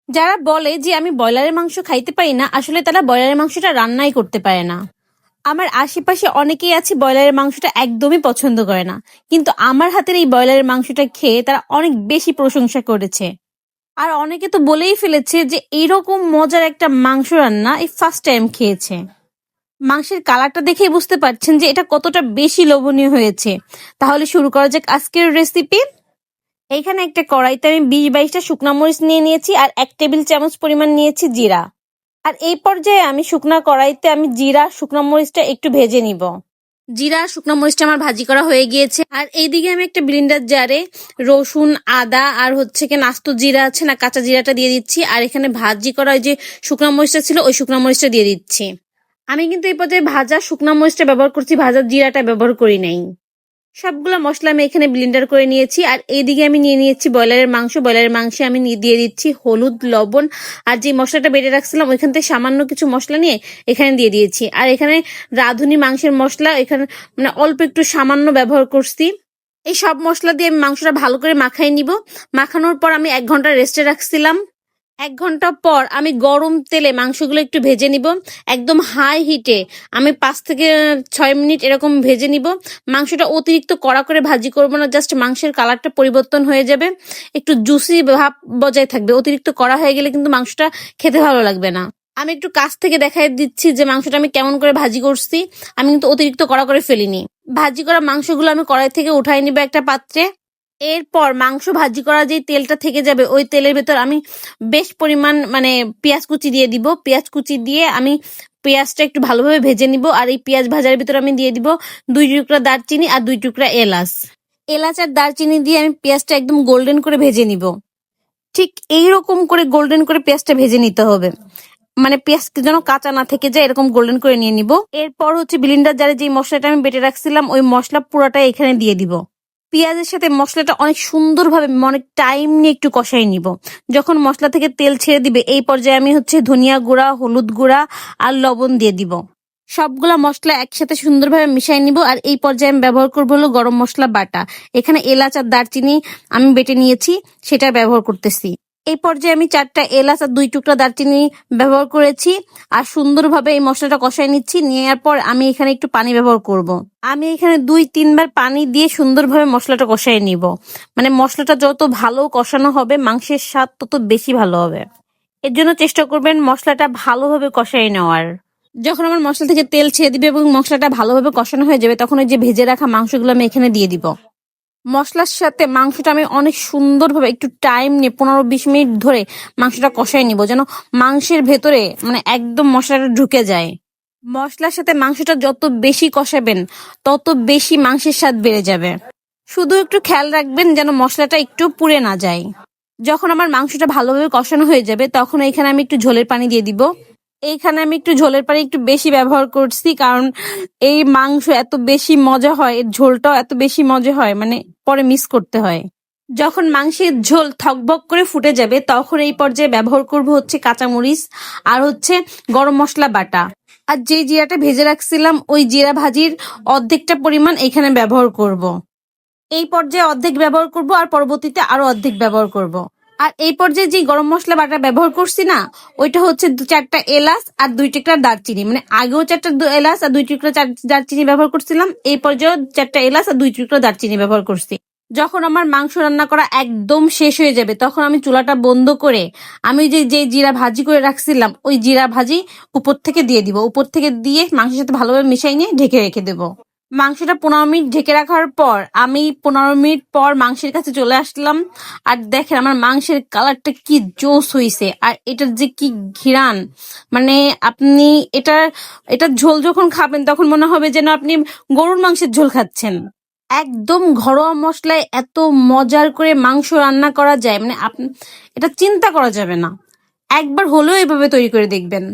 যারা বলে যে আমি ব্রয়লারের মাংস খাইতে পারি না, আসলে তারা ব্রয়লারের মাংসটা রান্নাই করতে পারে না। আমার আশেপাশে অনেকেই আছে ব্রয়লারের মাংসটা একদমই পছন্দ করে না, কিন্তু আমার হাতের এই ব্রয়লারের মাংসটা খেয়ে তারা অনেক বেশি প্রশংসা করেছে। আর অনেকে তো বলেই ফেলেছে যে এইরকম মজার একটা মাংস রান্না এই ফার্স্ট টাইম খেয়েছে। মাংসের কালারটা দেখেই বুঝতে পারছেন যে এটা কতটা বেশি লোভনীয় হয়েছে। তাহলে শুরু করা যাক আজকের রেসিপি। এইখানে একটা কড়াইতে আমি 20-22টা শুকনা মরিচ নিয়ে নিয়েছি আর 1 টেবিল চামচ পরিমাণ নিয়েছি জিরা। আর এই পর্যায়ে আমি শুকনা কড়াইতে আমি জিরা শুকনা মরিচটা একটু ভেজে নিব। জিরা শুকনো মরিচটা আমার ভাজি করা হয়ে গিয়েছে। আর এইদিকে আমি একটা ব্লেন্ডার জারে রসুন, আদা আর হচ্ছে কি আস্ত জিরা আছে না, কাঁচা জিরাটা দিয়ে দিচ্ছি। আর এখানে ভাজি করা ওই যে শুকনো মরিচটা ছিল ওই শুকনো মরিচটা দিয়ে দিচ্ছি। আমি কিন্তু এই পর্যায়ে ভাজা শুকনো মরিচটা ব্যবহার করছি, ভাজা জিরাটা ব্যবহার করি নাই। সবগুলা মশলা আমি এখানে ব্লেন্ডার করে নিয়েছি। আর এইদিকে আমি নিয়ে নিয়েছি ব্রয়লারের মাংস। ব্রয়লারের মাংসে আমি দিয়ে দিচ্ছি হলুদ, লবণ আর যে মশলাটা বেটে রাখছিলাম ওইখান থেকে সামান্য কিছু মশলা নিয়ে এখানে দিয়ে দিয়েছি। আর এখানে রাঁধুনি মাংসের মশলা এখানে মানে অল্প একটু সামান্য ব্যবহার করছি। এই সব মশলা দিয়ে আমি মাংসটা ভালো করে মাখাই নিব। মাখানোর পর আমি 1 ঘন্টা রেস্টে রাখছিলাম। 1 ঘন্টা পর আমি গরম তেলে মাংসগুলো একটু ভেজে নিব। একদম হাই হিটে আমি 5 থেকে 6 মিনিট এরকম ভেজে নিব। মাংসটা অতিরিক্ত কড়া করে ভাজি করব না, জাস্ট মাংসের কালারটা পরিবর্তন হয়ে যাবে, একটু জুসি ভাব বজায় থাকবে। অতিরিক্ত কড়া হয়ে গেলে কিন্তু মাংসটা খেতে ভালো লাগবে না। আমি একটু কাছ থেকে দেখাই দিচ্ছি যে মাংসটা আমি কেমন করে ভাজি করছি। আমি কিন্তু অতিরিক্ত কড়া করে ফেলিনি। ভাজি করা মাংসগুলো আমি কড়াই থেকে উঠাই নিব একটা পাত্রে। এরপর মাংস ভাজি করা যে তেলটা থেকে যাবে ওই তেলের ভেতর আমি বেশ পরিমাণ মানে পেঁয়াজ কুচি দিয়ে দিব। পেঁয়াজ কুচি দিয়ে আমি পেঁয়াজটা একটু ভালোভাবে ভেজে নিব। আর এই পেঁয়াজ ভাজার ভিতর আমি দিয়ে দিব 2 টুকরা দারচিনি আর 2 টুকরা এলাচ। এলাচ আর দারচিনি দিয়ে আমি পেঁয়াজটা একদম গোল্ডেন করে ভেজে নিব। ঠিক এইরকম করে গোল্ডেন করে পেঁয়াজটা ভেজে নিতে হবে, মানে পেঁয়াজ যেন কাঁচা না থেকে যায়, এরকম গোল্ডেন করে নিয়ে নিব। এরপর হচ্ছে ব্লেন্ডার জারে যে মশলাটা আমি বেটে রাখছিলাম ওই মশলা পুরোটা এখানে দিয়ে দিব। পেঁয়াজের সাথে মশলাটা অনেক সুন্দরভাবে অনেক টাইম নিয়ে একটু কষাই নিব। যখন মশলা থেকে তেল ছেড়ে দিবে এই পর্যায়ে আমি হচ্ছে ধনিয়া গুঁড়া, হলুদ গুঁড়া আর লবণ দিয়ে দিব। সবগুলা মশলা একসাথে সুন্দরভাবে মিশাই নিব। আর এই পর্যায়ে আমি ব্যবহার করবো হলো গরম মশলা বাটা। এখানে এলাচ আর দারচিনি আমি বেটে নিয়েছি, সেটা ব্যবহার করতেছি। এই পর্যায়ে আমি 4টা এলাচ আর 2 টুকরা দারচিনি ব্যবহার করেছি। আর সুন্দরভাবে এই মশলাটা কষাই নিচ্ছি। নেওয়ার পর আমি এখানে একটু পানি ব্যবহার করব। আমি এখানে 2-3 বার পানি দিয়ে সুন্দরভাবে মশলাটা কষাই নিব। মানে মশলাটা যত ভালো কষানো হবে মাংসের স্বাদ তত বেশি ভালো হবে। এর জন্য চেষ্টা করবেন মশলাটা ভালোভাবে কষাই নেওয়ার। যখন আমার মশলা থেকে তেল ছেড়ে দিবে এবং মশলাটা ভালোভাবে কষানো হয়ে যাবে তখন ওই যে ভেজে রাখা মাংসগুলো আমি এখানে দিয়ে দিব। মশলার সাথে মাংসটা আমি অনেক সুন্দরভাবে একটু টাইম নিয়ে 15-20 মিনিট ধরে মাংসটা কষাই নিব, যেন মাংসের ভেতরে মানে একদম মশলাটা ঢুকে যায়। মশলার সাথে মাংসটা যত বেশি কষাবেন তত বেশি মাংসের স্বাদ বেড়ে যাবে। শুধু একটু খেয়াল রাখবেন যেন মশলাটা একটু পুড়ে না যায়। যখন আমার মাংসটা ভালোভাবে কষানো হয়ে যাবে তখন এখানে আমি একটু ঝোলের পানি দিয়ে দিব। এইখানে আমি একটু ঝোলের পানি একটু বেশি ব্যবহার করছি, কারণ এই মাংস এত বেশি মজা হয়, এর ঝোলটাও এত বেশি মজা হয়, মানে পরে মিস করতে হয়। যখন মাংসের ঝোল থকবক করে ফুটে যাবে তখন এই পর্যায়ে ব্যবহার করব হচ্ছে কাঁচামরিচ আর হচ্ছে গরম মশলা বাটা। আর যে জিরাটা ভেজে রাখছিলাম ওই জিরা ভাজির অর্ধেকটা পরিমাণ এখানে ব্যবহার করব। এই পর্যায়ে অর্ধেক ব্যবহার করব আর পরবর্তীতে আরো অর্ধেক ব্যবহার করব। আর এই পর্যায়ে যে গরম মশলা বাটা ব্যবহার করছি না ওইটা হচ্ছে 4টা এলাচ আর 2 টুকরা দারচিনি। মানে আগেও 4টা এলাচ আর 2 টুকরা দারচিনি ব্যবহার করছিলাম, এই পর্যায়ে 4টা এলাচ আর 2 টুকরা দারচিনি ব্যবহার করছি। যখন আমার মাংস রান্না করা একদম শেষ হয়ে যাবে তখন আমি চুলাটা বন্ধ করে আমি যে জিরা ভাজি করে রাখছিলাম ওই জিরা ভাজি উপর থেকে দিয়ে দিব। উপর থেকে দিয়ে মাংসের সাথে ভালোভাবে মিশাই নিয়ে ঢেকে রেখে দেবো। মাংসটা 15 মিনিট ঢেকে রাখার পর আমি 15 মিনিট পর মাংসের কাছে চলে আসলাম। আর দেখেন আমার মাংসের কালারটা কি জোস হইছে, আর এটার যে কি ঘিরান, মানে আপনি এটার ঝোল যখন খাবেন তখন মনে হবে যেন আপনি গরুর মাংসের ঝোল খাচ্ছেন। একদম ঘরোয়া মশলায় এত মজার করে মাংস রান্না করা যায়, মানে এটা চিন্তা করা যাবে না। একবার হলেও এভাবে তৈরি করে দেখবেন।